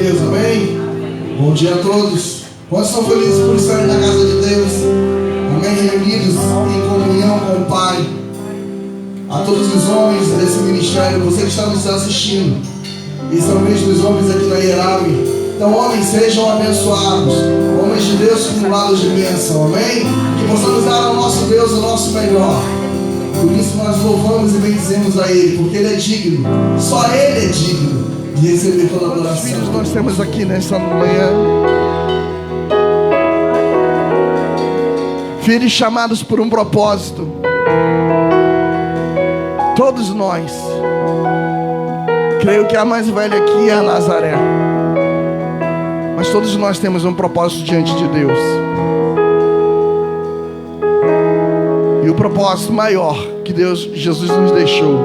Deus, amém? Bom dia a todos. Quantos são felizes por estarem na casa de Deus? Amém? Reunidos em comunhão com o Pai. A todos os homens desse ministério, você que está nos assistindo, e são mesmo os homens aqui na Ierami. Então, homens, sejam abençoados. Homens de Deus acumulados de bênção, amém? Que possamos dar ao nosso Deus o nosso melhor. Por isso nós louvamos e bendizemos a Ele, porque Ele é digno. Só Ele é digno de receber toda a adoração. Filhos, nós temos aqui nessa manhã filhos chamados por um propósito. Todos nós. Creio que a mais velha aqui é a Nazaré. Mas todos nós temos um propósito diante de Deus. E o propósito maior que Jesus nos deixou: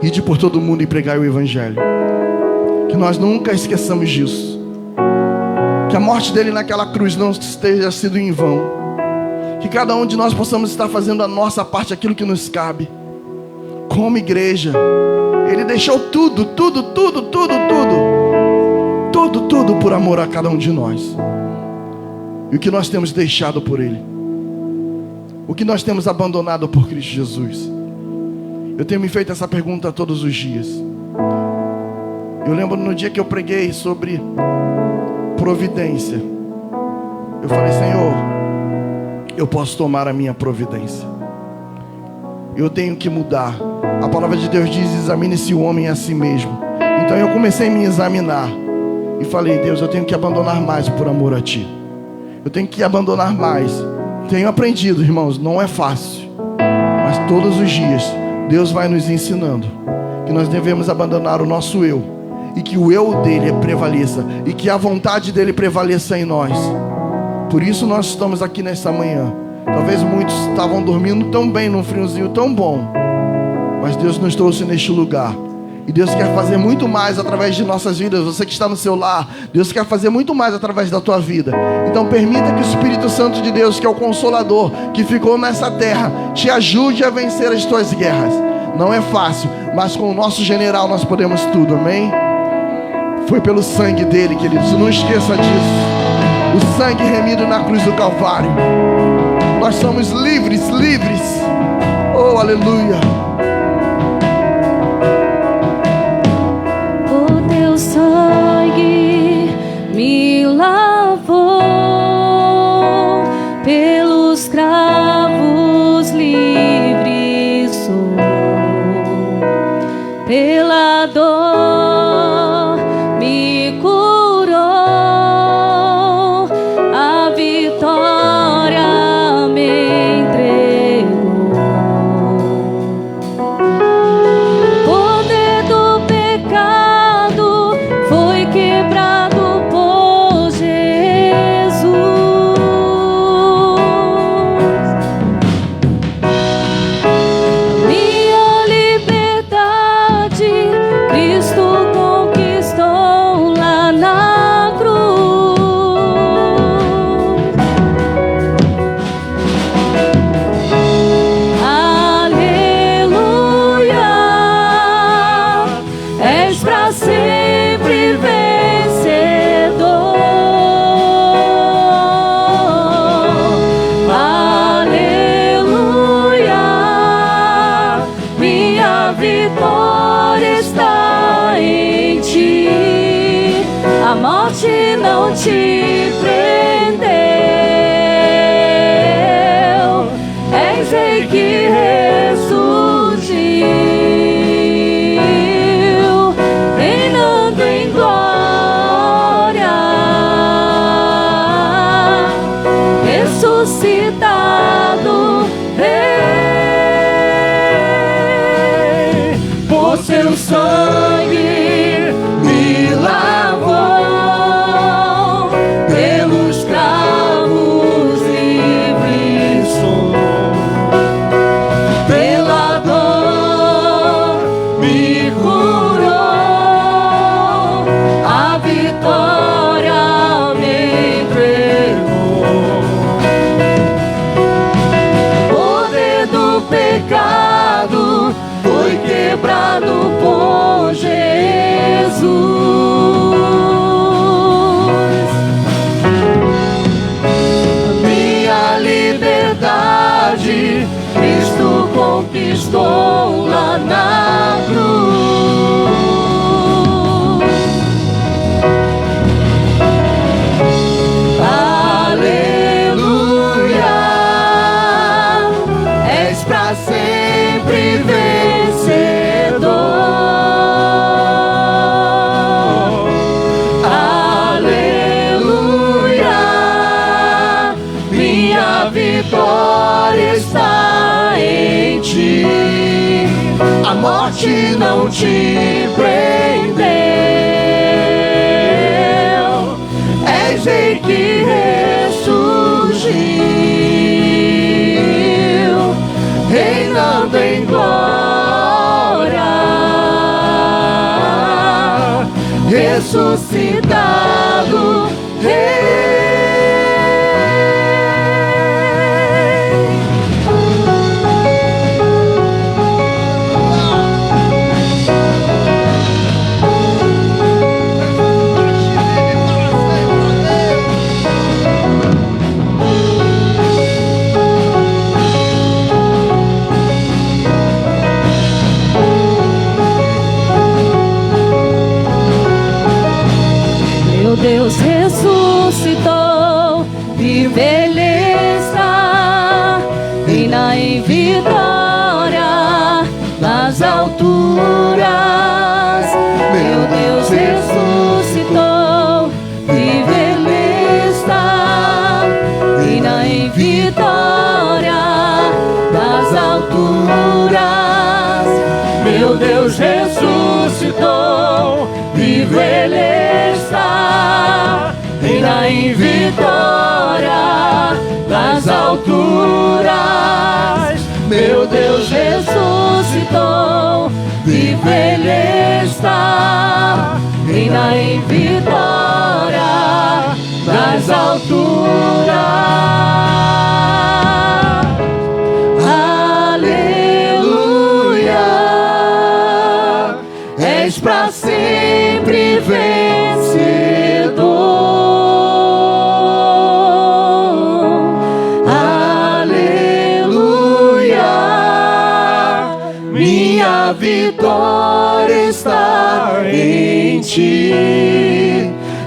ide por todo mundo e pregai o Evangelho. Que nós nunca esqueçamos disso. Que a morte dele naquela cruz não esteja sido em vão. Que cada um de nós possamos estar fazendo a nossa parte, aquilo que nos cabe. Como igreja, Ele deixou tudo por amor a cada um de nós. E o que nós temos deixado por Ele? O que nós temos abandonado por Cristo Jesus? Eu tenho me feito essa pergunta todos os dias. Eu lembro no dia que eu preguei sobre providência. Eu falei: Senhor, eu posso tomar a minha providência. Eu tenho que mudar. A palavra de Deus diz: examine-se o homem a si mesmo. Então eu comecei a me examinar e falei: Deus, eu tenho que abandonar mais por amor a Ti. Eu tenho que abandonar mais. Tenho aprendido, irmãos, não é fácil, mas todos os dias Deus vai nos ensinando que nós devemos abandonar o nosso eu, e que o eu dele prevaleça, e que a vontade dele prevaleça em nós. Por isso nós estamos aqui nessa manhã. Talvez muitos estavam dormindo tão bem, num friozinho tão bom, mas Deus nos trouxe neste lugar. E Deus quer fazer muito mais através de nossas vidas. Você que está no seu lar, Deus quer fazer muito mais através da tua vida. Então permita que o Espírito Santo de Deus, que é o Consolador, que ficou nessa terra, te ajude a vencer as tuas guerras. Não é fácil, mas com o nosso general nós podemos tudo, amém? Foi pelo sangue dele, queridos, não esqueça disso. O sangue remido na cruz do Calvário. Nós somos livres. Oh, aleluia. O teu sangue me lavou, pelos cravos livres sou, pela dor me curou, a vitória me entregou. O poder do pecado foi quebrado por Jesus. Minha liberdade Cristo conquistou lá na cruz. Aleluia, és pra sempre vencedor. Aleluia, minha vitória está em Ti. A morte não te prendeu, és Rei que ressurgiu, reinando em glória, ressuscitado Rei. Por seu sangue me lavou, pelos morte não te prendeu. És Rei que ressurgiu, reinando em glória, ressuscitado Rei. Deus ressuscitou, vive Ele está, reina em vitória nas alturas. Meu Deus ressuscitou, vive Ele está, reina em vitória nas alturas. Meu Deus ressuscitou, vive Ele está, reina em vitória nas alturas. Meu Deus ressuscitou, vive Ele está, reina em vitória nas alturas. Aleluia, és para sempre vencedor. Minha vitória está em ti,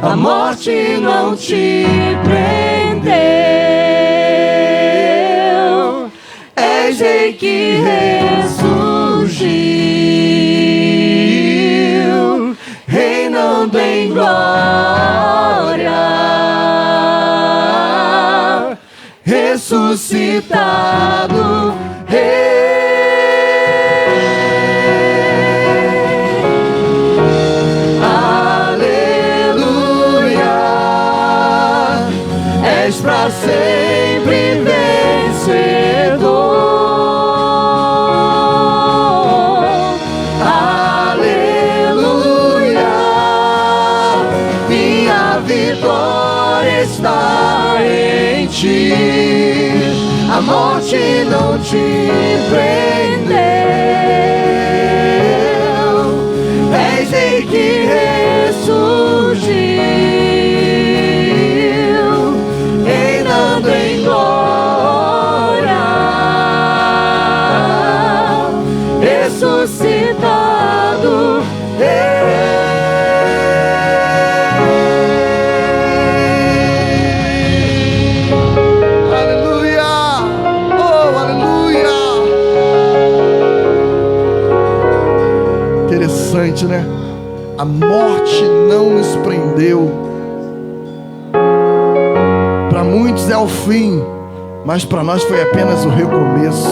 a morte não te prendeu. És Rei que ressurgiu, reinando em glória, ressuscitado Rei. Para sempre vencedor. Aleluia, minha vitória está em ti, a morte não te prendeu. És Rei que ressurgiu, em glória, ressuscitado Rei. Aleluia! Oh, aleluia! Interessante, né? A morte não nos prendeu. Para muitos é o fim, mas para nós foi apenas o recomeço.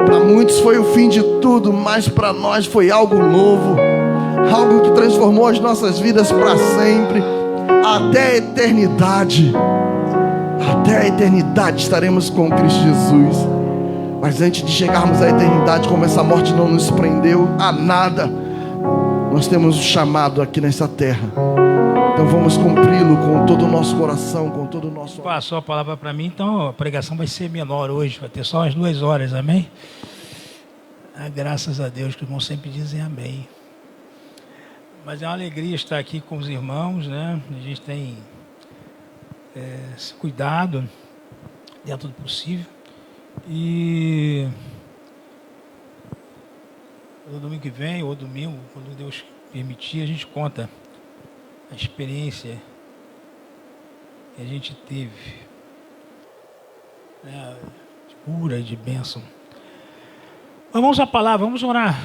Para muitos foi o fim de tudo, mas para nós foi algo novo, algo que transformou as nossas vidas para sempre, até a eternidade. Até a eternidade estaremos com Cristo Jesus. Mas antes de chegarmos à eternidade, como essa morte não nos prendeu a nada, nós temos um chamado aqui nessa terra. Então vamos cumpri-lo com todo o nosso coração, com todo o nosso... Passou a palavra para mim, então a pregação vai ser menor hoje, vai ter só umas 2 horas, amém? Graças a Deus, que os irmãos sempre dizem amém. Mas é uma alegria estar aqui com os irmãos, né? A gente tem se cuidado dentro do possível. E no domingo que vem, ou domingo, quando Deus permitir, a gente conta a experiência que a gente teve, né, de cura, de bênção. Mas vamos à palavra, vamos orar.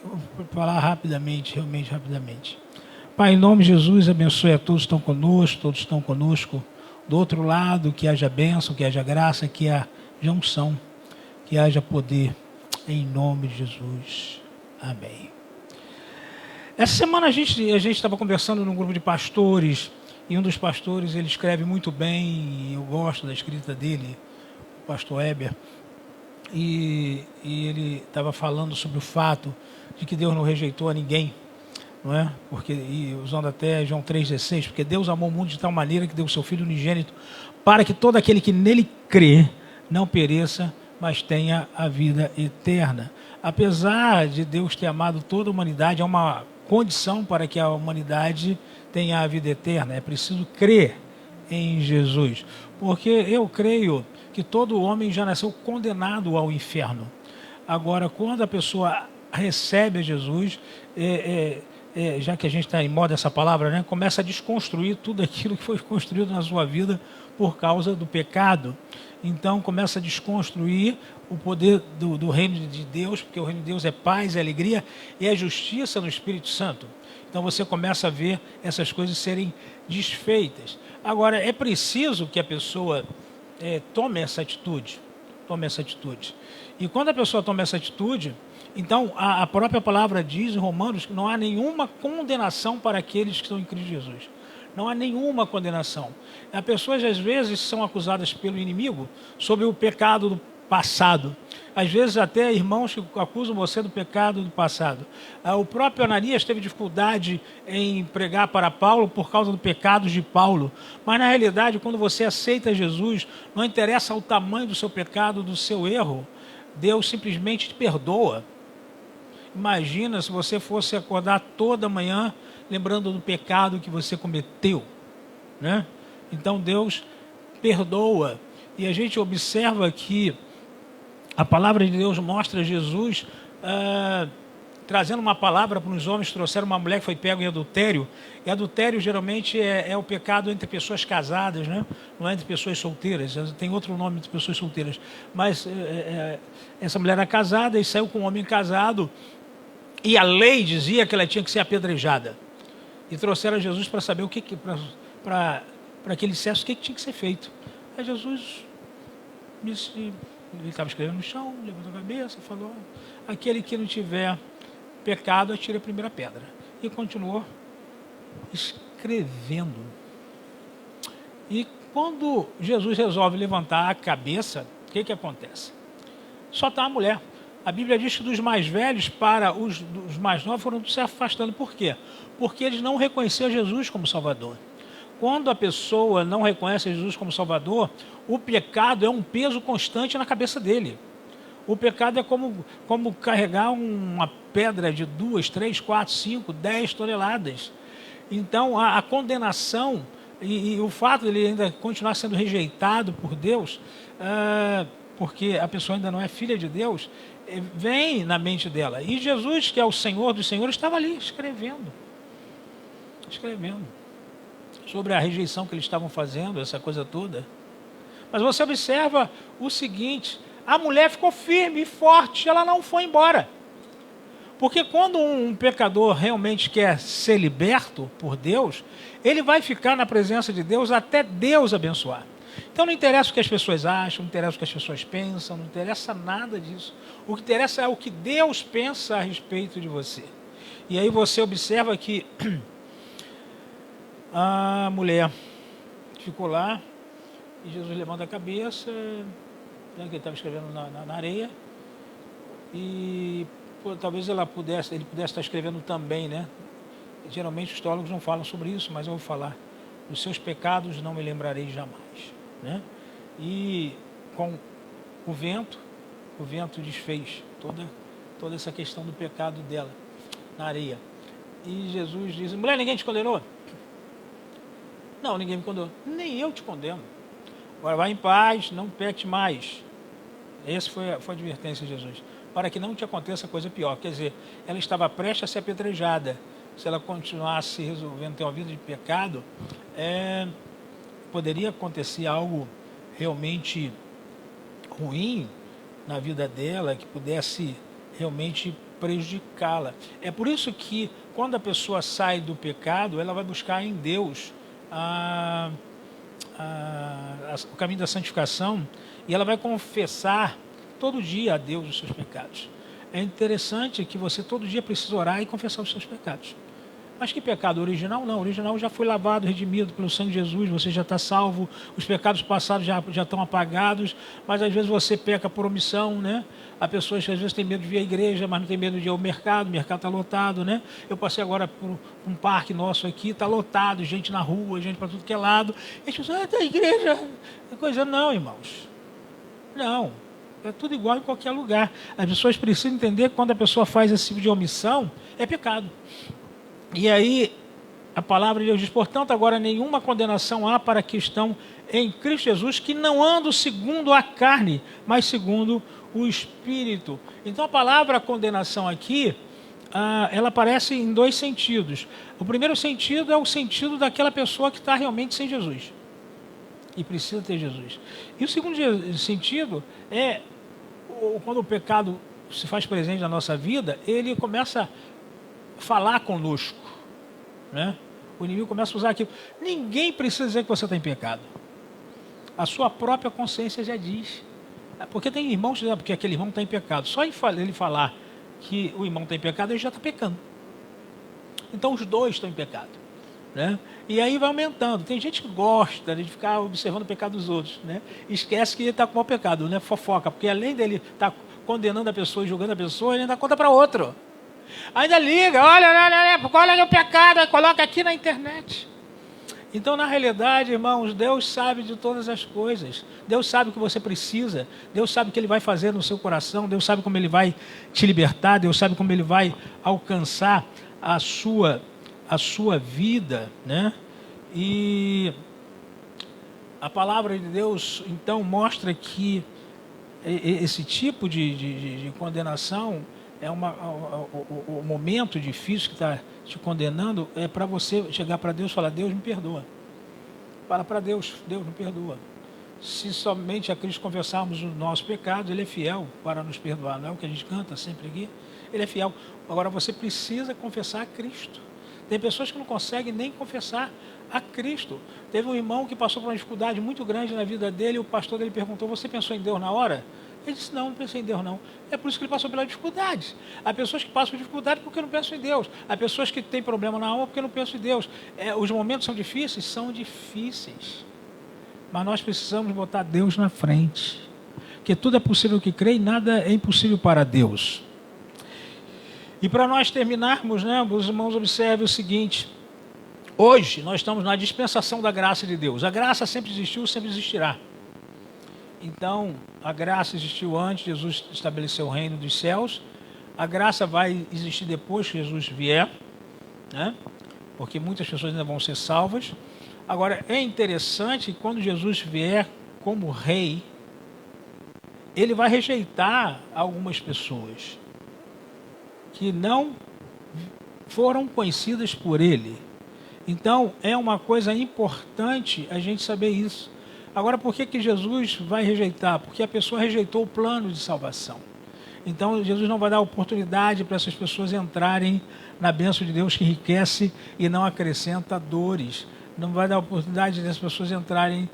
Eu vou falar rapidamente, realmente rapidamente. Pai, em nome de Jesus, abençoe a todos que estão conosco, todos que estão conosco do outro lado, que haja bênção, que haja graça, que haja unção, que haja poder. Em nome de Jesus. Amém. Essa semana a gente estava conversando num grupo de pastores, e um dos pastores, ele escreve muito bem, e eu gosto da escrita dele, o pastor Heber, e ele estava falando sobre o fato de que Deus não rejeitou a ninguém, não é? Porque, e usando até João 3,16, porque Deus amou o mundo de tal maneira que deu o seu Filho unigênito, para que todo aquele que nele crê não pereça, mas tenha a vida eterna. Apesar de Deus ter amado toda a humanidade, há uma condição para que a humanidade tenha a vida eterna. É preciso crer em Jesus. Porque eu creio que todo homem já nasceu condenado ao inferno. Agora, quando a pessoa recebe a Jesus, já que a gente está em moda essa palavra, né, começa a desconstruir tudo aquilo que foi construído na sua vida por causa do pecado. Então começa a desconstruir o poder do reino de Deus, porque o reino de Deus é paz, é alegria e é justiça no Espírito Santo. Então você começa a ver essas coisas serem desfeitas. Agora, é preciso que a pessoa tome essa atitude. E quando a pessoa toma essa atitude, então a própria palavra diz em Romanos que não há nenhuma condenação para aqueles que estão em Cristo Jesus. Não há nenhuma condenação. As pessoas, às vezes, são acusadas pelo inimigo sobre o pecado do passado. Às vezes, até irmãos que acusam você do pecado do passado. O próprio Ananias teve dificuldade em pregar para Paulo por causa do pecado de Paulo. Mas, na realidade, quando você aceita Jesus, não interessa o tamanho do seu pecado, do seu erro. Deus simplesmente te perdoa. Imagina se você fosse acordar toda manhã lembrando do pecado que você cometeu, né? Então Deus perdoa. E a gente observa que a palavra de Deus mostra Jesus trazendo uma palavra para os homens. Trouxeram uma mulher que foi pega em adultério. E adultério geralmente é o pecado entre pessoas casadas, né? Não é entre pessoas solteiras. Tem outro nome entre pessoas solteiras. Mas essa mulher era casada e saiu com um homem casado. E a lei dizia que ela tinha que ser apedrejada. E trouxeram a Jesus para saber para que ele dissesse o que tinha que ser feito. Aí Jesus disse, ele estava escrevendo no chão, levantou a cabeça, falou: aquele que não tiver pecado, atire a primeira pedra. E continuou escrevendo. E quando Jesus resolve levantar a cabeça, o que acontece? Só está a mulher. A Bíblia diz que dos mais velhos para os mais novos foram se afastando. Por quê? Porque eles não reconheceram Jesus como Salvador. Quando a pessoa não reconhece Jesus como Salvador, o pecado é um peso constante na cabeça dele. O pecado é como carregar uma pedra de 2, 3, 4, 5, 10 toneladas. Então, a condenação e o fato de ele ainda continuar sendo rejeitado por Deus, porque a pessoa ainda não é filha de Deus, vem na mente dela. E Jesus, que é o Senhor dos Senhores, estava ali escrevendo sobre a rejeição que eles estavam fazendo, essa coisa toda. Mas você observa o seguinte: a mulher ficou firme e forte, ela não foi embora. Porque quando um pecador realmente quer ser liberto por Deus, ele vai ficar na presença de Deus até Deus abençoar. Então não interessa o que as pessoas acham, não interessa o que as pessoas pensam, não interessa nada disso. O que interessa é o que Deus pensa a respeito de você. E aí você observa que a mulher ficou lá e Jesus levanta a cabeça, que ele estava escrevendo na areia, e talvez ele pudesse estar escrevendo também, né? Geralmente os teólogos não falam sobre isso, mas eu vou falar: os seus pecados não me lembrarei jamais, né? E com o vento desfez toda essa questão do pecado dela na areia. E Jesus diz: mulher, ninguém te condenou? Não, ninguém me condenou. Nem eu te condeno. Agora vai em paz, não peque mais. Essa foi a advertência de Jesus. Para que não te aconteça coisa pior. Quer dizer, ela estava prestes a ser apedrejada. Se ela continuasse resolvendo ter uma vida de pecado, poderia acontecer algo realmente ruim na vida dela, que pudesse realmente prejudicá-la. É por isso que, quando a pessoa sai do pecado, ela vai buscar em Deus o caminho da santificação, e ela vai confessar todo dia a Deus os seus pecados. É interessante que você todo dia precisa orar e confessar os seus pecados. Mas que pecado? Original não. Original já foi lavado, redimido pelo sangue de Jesus, você já está salvo, os pecados passados já estão apagados, mas às vezes você peca por omissão, né? Há pessoas que às vezes têm medo de vir à igreja, mas não tem medo de ir ao mercado, o mercado está lotado, né? Eu passei agora por um parque nosso aqui, está lotado, gente na rua, gente para tudo que é lado. E as pessoas, da igreja, coisa não, irmãos. Não. É tudo igual em qualquer lugar. As pessoas precisam entender que quando a pessoa faz esse tipo de omissão, é pecado. E aí, a palavra de Deus diz, portanto, agora nenhuma condenação há para que estão em Cristo Jesus, que não andam segundo a carne, mas segundo o Espírito. Então, a palavra condenação aqui, ela aparece em dois sentidos. O primeiro sentido é o sentido daquela pessoa que está realmente sem Jesus e precisa ter Jesus. E o segundo sentido é quando o pecado se faz presente na nossa vida, ele começa a falar conosco, né? O inimigo começa a usar aquilo. Ninguém precisa dizer que você está em pecado. A sua própria consciência já diz. Porque tem irmãos que dizem, porque aquele irmão está em pecado. Só ele falar que o irmão está em pecado, ele já está pecando. Então os dois estão em pecado, né? E aí vai aumentando. Tem gente que gosta de ficar observando o pecado dos outros, né? Esquece que ele está com o mau pecado, né? Fofoca, porque além dele estar condenando a pessoa e julgando a pessoa, ele ainda conta para outro. Ainda liga, olha o pecado, coloca aqui na internet. Então, na realidade, irmãos, Deus sabe de todas as coisas. Deus sabe o que você precisa. Deus sabe o que Ele vai fazer no seu coração. Deus sabe como Ele vai te libertar. Deus sabe como Ele vai alcançar a sua vida, né? E a palavra de Deus, então, mostra que esse tipo de condenação é o momento difícil que está te condenando, é para você chegar para Deus e falar, Deus me perdoa. Fala para Deus, Deus me perdoa. Se somente a Cristo confessarmos o nosso pecado, Ele é fiel para nos perdoar. Não é o que a gente canta sempre aqui? Ele é fiel. Agora você precisa confessar a Cristo. Tem pessoas que não conseguem nem confessar a Cristo. Teve um irmão que passou por uma dificuldade muito grande na vida dele, e o pastor dele perguntou, você pensou em Deus na hora? Ele disse, não pensei em Deus não. É por isso que ele passou pelas dificuldades. Há pessoas que passam por dificuldade porque não pensam em Deus. Há pessoas que têm problema na alma porque não pensam em Deus. Os momentos são difíceis? São difíceis. Mas nós precisamos botar Deus na frente. Porque tudo é possível que crê e nada é impossível para Deus. E para nós terminarmos, né, os irmãos observem o seguinte. Hoje nós estamos na dispensação da graça de Deus. A graça sempre existiu, sempre existirá. Então, a graça existiu antes, Jesus estabeleceu o reino dos céus. A graça vai existir depois que Jesus vier, né? Porque muitas pessoas ainda vão ser salvas. Agora, é interessante que quando Jesus vier como rei, ele vai rejeitar algumas pessoas que não foram conhecidas por ele. Então, é uma coisa importante a gente saber isso. Agora, por que Jesus vai rejeitar? Porque a pessoa rejeitou o plano de salvação. Então, Jesus não vai dar oportunidade para essas pessoas entrarem na bênção de Deus que enriquece e não acrescenta dores. Não vai dar oportunidade dessas pessoas entrarem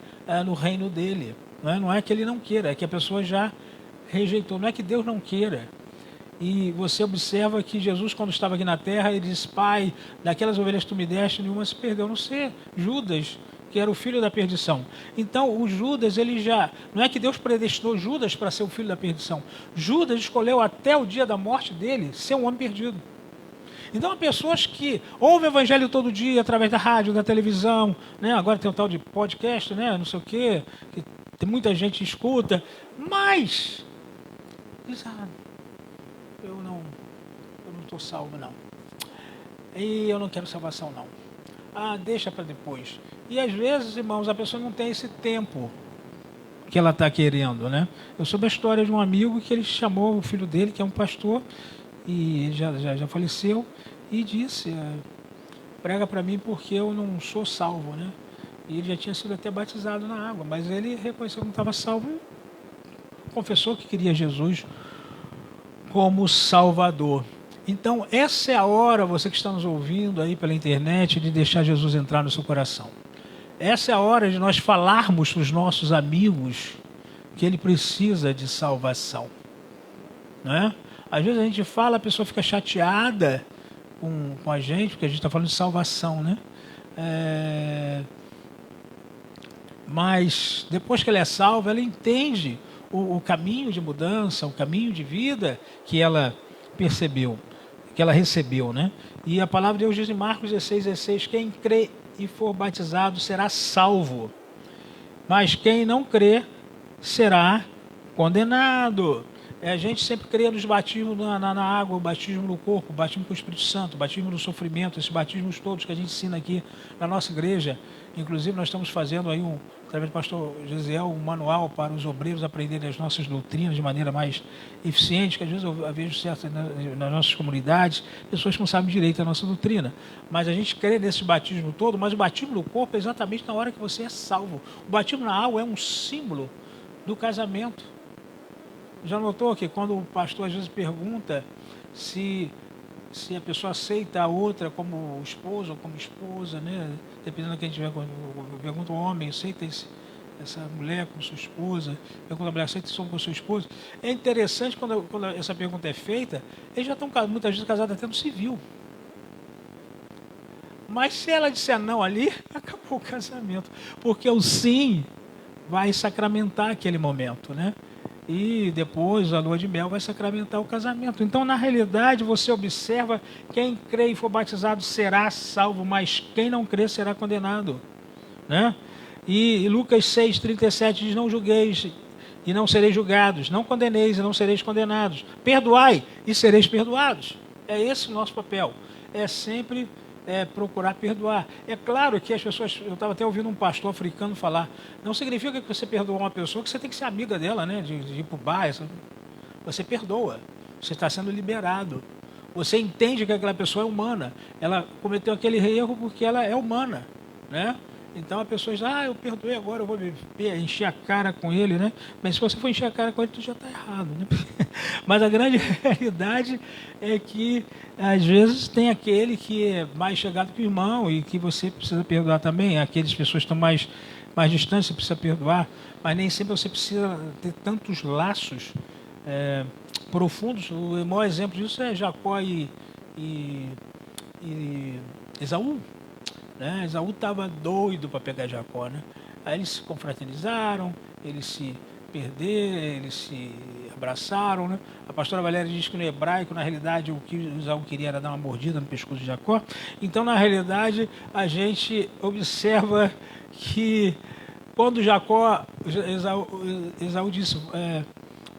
no reino dele. Não é que ele não queira, é que a pessoa já rejeitou. Não é que Deus não queira. E você observa que Jesus, quando estava aqui na terra, ele disse, Pai, daquelas ovelhas que tu me deste, nenhuma se perdeu, a não ser Judas, que era o filho da perdição. Então, o Judas, ele já... Não é que Deus predestinou Judas para ser o filho da perdição. Judas escolheu até o dia da morte dele ser um homem perdido. Então, há pessoas que ouvem o evangelho todo dia, através da rádio, da televisão, né? Agora tem um tal de podcast, né? Não sei o quê, que tem muita gente que escuta, mas... diz, eu não estou salvo, não. E eu não quero salvação, não. Deixa para depois. E às vezes, irmãos, a pessoa não tem esse tempo que ela está querendo, né? Eu soube a história de um amigo que ele chamou o filho dele, que é um pastor, e já faleceu, e disse, prega para mim porque eu não sou salvo, né? E ele já tinha sido até batizado na água, mas ele reconheceu que não estava salvo e confessou que queria Jesus como Salvador. Então, essa é a hora, você que está nos ouvindo aí pela internet, de deixar Jesus entrar no seu coração. Essa é a hora de nós falarmos para os nossos amigos que ele precisa de salvação. né? Às vezes a gente fala, a pessoa fica chateada com a gente, porque a gente está falando de salvação, né? Mas depois que ela é salva, ela entende o caminho de mudança, o caminho de vida que ela percebeu, que ela recebeu, né? E a palavra de Deus diz em Marcos 16:16, quem crê e for batizado será salvo, mas quem não crê será condenado. A gente sempre crê nos batismos na água, o batismo no corpo, o batismo com o Espírito Santo, o batismo no sofrimento, esses batismos todos que a gente ensina aqui na nossa igreja. Inclusive nós estamos fazendo aí, através do pastor Gisiel, um manual para os obreiros aprenderem as nossas doutrinas de maneira mais eficiente, que às vezes eu vejo certo nas nossas comunidades, pessoas que não sabem direito a nossa doutrina. Mas a gente crê nesse batismo todo, mas o batismo no corpo é exatamente na hora que você é salvo. O batismo na água é um símbolo do casamento. Já notou que quando o pastor às vezes pergunta se a pessoa aceita a outra como esposo ou como esposa, né? Dependendo do que a gente pergunta, o homem aceita essa mulher como sua esposa, pergunta a mulher aceita esse homem como sua esposa. É interessante quando essa pergunta é feita, eles já estão muitas vezes casados até no civil. Mas se ela disser não ali, acabou o casamento. Porque o sim vai sacramentar aquele momento, né? E depois a lua de mel vai sacramentar o casamento. Então, na realidade, você observa, quem crê e for batizado será salvo, mas quem não crê será condenado, né? E Lucas 6:37 diz, não julgueis e não sereis julgados, não condeneis e não sereis condenados, perdoai e sereis perdoados. É esse o nosso papel, é sempre procurar perdoar. É claro que as pessoas, eu estava até ouvindo um pastor africano falar, não significa que você perdoa uma pessoa que você tem que ser amiga dela, né? De ir para o bar. Você perdoa, você está sendo liberado. Você entende que aquela pessoa é humana, ela cometeu aquele erro porque ela é humana, né? Então a pessoa diz, eu perdoei, agora eu vou encher a cara com ele, né? Mas se você for encher a cara com ele, tu já está errado, né? Mas a grande realidade é que às vezes tem aquele que é mais chegado que o irmão e que você precisa perdoar também. Aquelas pessoas que estão mais distantes, você precisa perdoar, mas nem sempre você precisa ter tantos laços profundos. O maior exemplo disso é Jacó e Esaú. Né? Esaú estava doido para pegar Jacó, né? Aí eles se confraternizaram, eles se perderam, eles se abraçaram, né? A pastora Valéria diz que no hebraico, na realidade, o que Esaú queria era dar uma mordida no pescoço de Jacó. Então, na realidade, a gente observa que quando Esaú disse,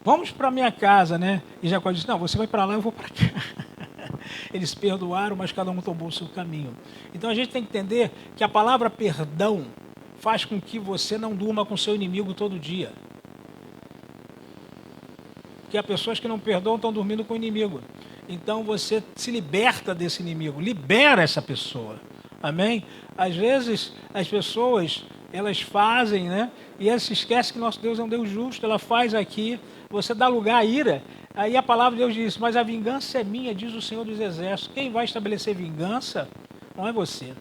vamos para minha casa, né? E Jacó disse, não, você vai para lá, eu vou para cá. Eles perdoaram, mas cada um tomou o seu caminho. Então a gente tem que entender que a palavra perdão faz com que você não durma com seu inimigo todo dia. Porque há pessoas que não perdoam, estão dormindo com o inimigo. Então você se liberta desse inimigo, libera essa pessoa. Amém? Às vezes as pessoas, elas fazem, né? E elas se esquecem que nosso Deus é um Deus justo, ela faz aqui, você dá lugar à ira. Aí a palavra de Deus diz, mas a vingança é minha, diz o Senhor dos Exércitos. Quem vai estabelecer vingança não é você.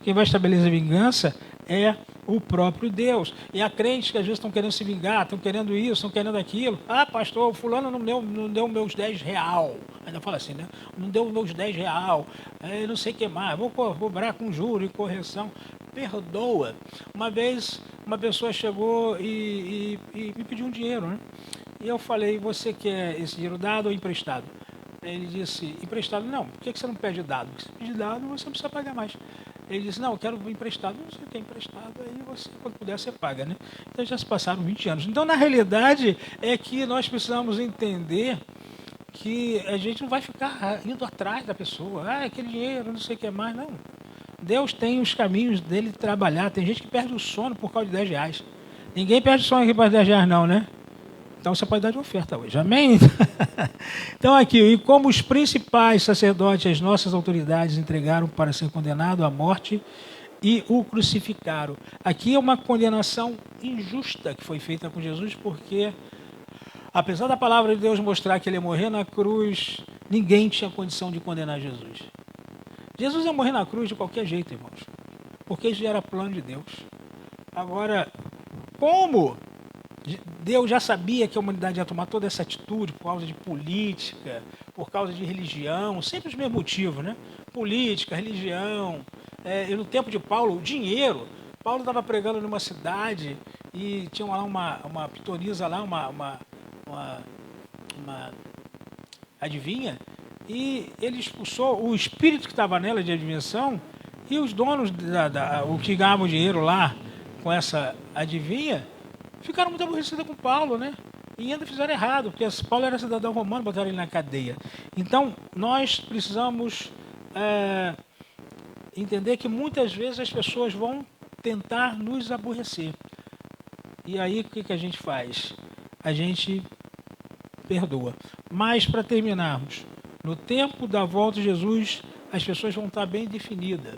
Quem vai estabelecer vingança é o próprio Deus. E há crentes que às vezes estão querendo se vingar, estão querendo isso, estão querendo aquilo. Pastor, fulano não deu meus 10 real. Ainda fala assim, né? Não deu meus 10 real. Não sei o que mais. Vou cobrar com juro e correção. Perdoa. Uma vez uma pessoa chegou e me pediu um dinheiro, né? E eu falei, você quer esse dinheiro dado ou emprestado? Ele disse, emprestado. Não, por que você não pede dado? Porque se pedir dado, você não precisa pagar mais. Ele disse, não, eu quero emprestado. Não sei o que é emprestado, aí você, quando puder, você paga, né? Então já se passaram 20 anos. Então, na realidade, é que nós precisamos entender que a gente não vai ficar indo atrás da pessoa. Aquele dinheiro, não sei o que mais, não. Deus tem os caminhos dele de trabalhar. Tem gente que perde o sono por causa de 10 reais. Ninguém perde o sono aqui por causa de 10 reais, não, né? Então você pode dar de oferta hoje, amém? Então aqui, e como os principais sacerdotes, as nossas autoridades entregaram para ser condenado à morte e o crucificaram. Aqui é uma condenação injusta que foi feita com Jesus, porque apesar da palavra de Deus mostrar que ele ia morrer na cruz, ninguém tinha condição de condenar Jesus. Jesus ia morrer na cruz de qualquer jeito, irmãos, porque isso já era plano de Deus. Agora, como Deus já sabia que a humanidade ia tomar toda essa atitude por causa de política, por causa de religião, sempre os mesmos motivos, né? Política, religião. E no tempo de Paulo, o dinheiro. Paulo estava pregando numa cidade e tinha lá uma pitonisa lá, uma adivinha, e ele expulsou o espírito que estava nela de adivinhação, e os donos, o que ganhavam dinheiro lá com essa adivinha, ficaram muito aborrecidos com Paulo, né? E ainda fizeram errado, porque Paulo era cidadão romano, botaram ele na cadeia. Então, nós precisamos entender que muitas vezes as pessoas vão tentar nos aborrecer. E aí, o que a gente faz? A gente perdoa. Mas, para terminarmos, no tempo da volta de Jesus, as pessoas vão estar bem definidas.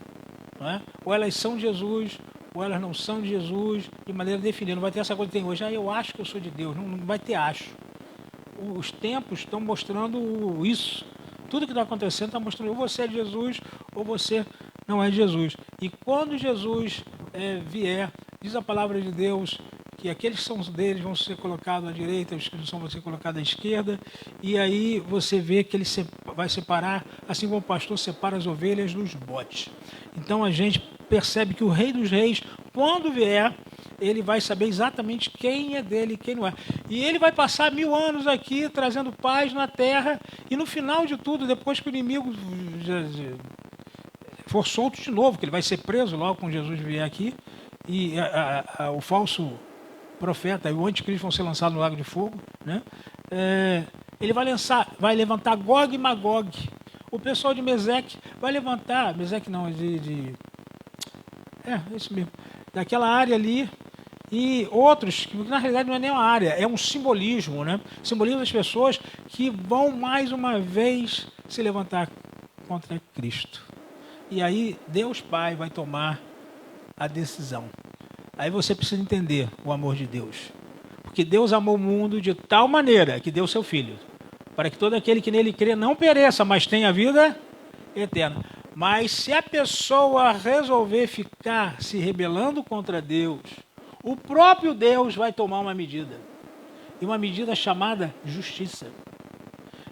Não é? Ou elas são de Jesus, ou elas não são de Jesus, de maneira definida. Não vai ter essa coisa que tem hoje, eu acho que eu sou de Deus. Não vai ter acho. Os tempos estão mostrando isso. Tudo que está acontecendo está mostrando ou você é de Jesus, ou você não é de Jesus. E quando Jesus vier, diz a palavra de Deus, que aqueles que são deles vão ser colocados à direita, os que não são vão ser colocados à esquerda, e aí você vê que ele vai separar, assim como o pastor separa as ovelhas dos bodes. Então a gente percebe que o Rei dos Reis, quando vier, ele vai saber exatamente quem é dele e quem não é. E ele vai passar 1000 anos aqui, trazendo paz na terra, e no final de tudo, depois que o inimigo for solto de novo, que ele vai ser preso logo quando Jesus vier aqui, e o falso profeta e o anticristo vão ser lançados no lago de fogo, né? Ele vai levantar Gog e Magog. O pessoal de Meseque vai levantar, Meseque não, isso mesmo, daquela área ali, e outros, que na realidade não é nem uma área, é um simbolismo, né? Simbolismo das pessoas que vão mais uma vez se levantar contra Cristo. E aí Deus Pai vai tomar a decisão. Aí você precisa entender o amor de Deus. Porque Deus amou o mundo de tal maneira que deu seu Filho, para que todo aquele que nele crê não pereça, mas tenha vida eterna. Mas se a pessoa resolver ficar se rebelando contra Deus, o próprio Deus vai tomar uma medida. E uma medida chamada justiça.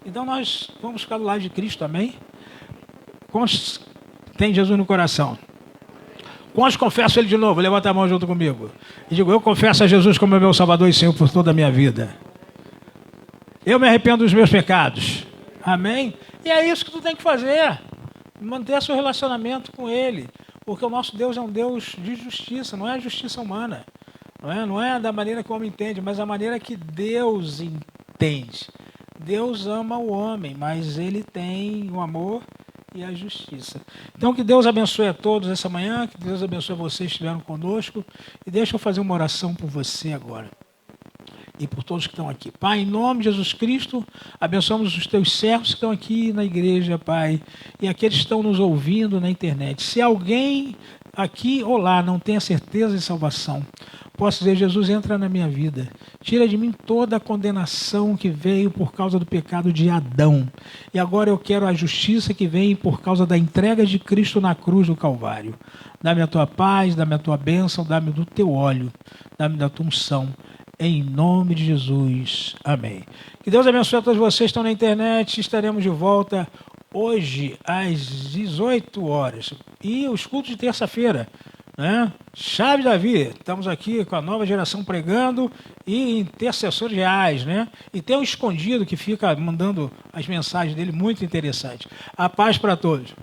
Então nós vamos ficar do lado de Cristo, amém? Quantos tem Jesus no coração? Quantos confessam ele de novo? Levanta a mão junto comigo. E digo, eu confesso a Jesus como meu Salvador e Senhor por toda a minha vida. Eu me arrependo dos meus pecados. Amém? E é isso que tu tem que fazer. Manter seu relacionamento com ele. Porque o nosso Deus é um Deus de justiça, não é justiça humana. Não é da maneira que o homem entende, mas da maneira que Deus entende. Deus ama o homem, mas ele tem o amor e a justiça. Então que Deus abençoe a todos essa manhã, que Deus abençoe vocês que estiveram conosco, e deixa eu fazer uma oração por você agora e por todos que estão aqui. Pai, em nome de Jesus Cristo, abençoamos os teus servos que estão aqui na igreja, Pai, e aqueles que estão nos ouvindo na internet. Se alguém aqui ou lá não tem a certeza de salvação, posso dizer, Jesus, entra na minha vida. Tira de mim toda a condenação que veio por causa do pecado de Adão. E agora eu quero a justiça que vem por causa da entrega de Cristo na cruz do Calvário. Dá-me a tua paz, dá-me a tua bênção, dá-me do teu óleo, dá-me da tua unção. Em nome de Jesus. Amém. Que Deus abençoe a todos vocês que estão na internet. Estaremos de volta hoje às 18 horas. E os cultos de terça-feira, né? Chave Davi, estamos aqui com a nova geração pregando e intercessores reais, né? E tem um escondido que fica mandando as mensagens dele, muito interessante. A paz para todos.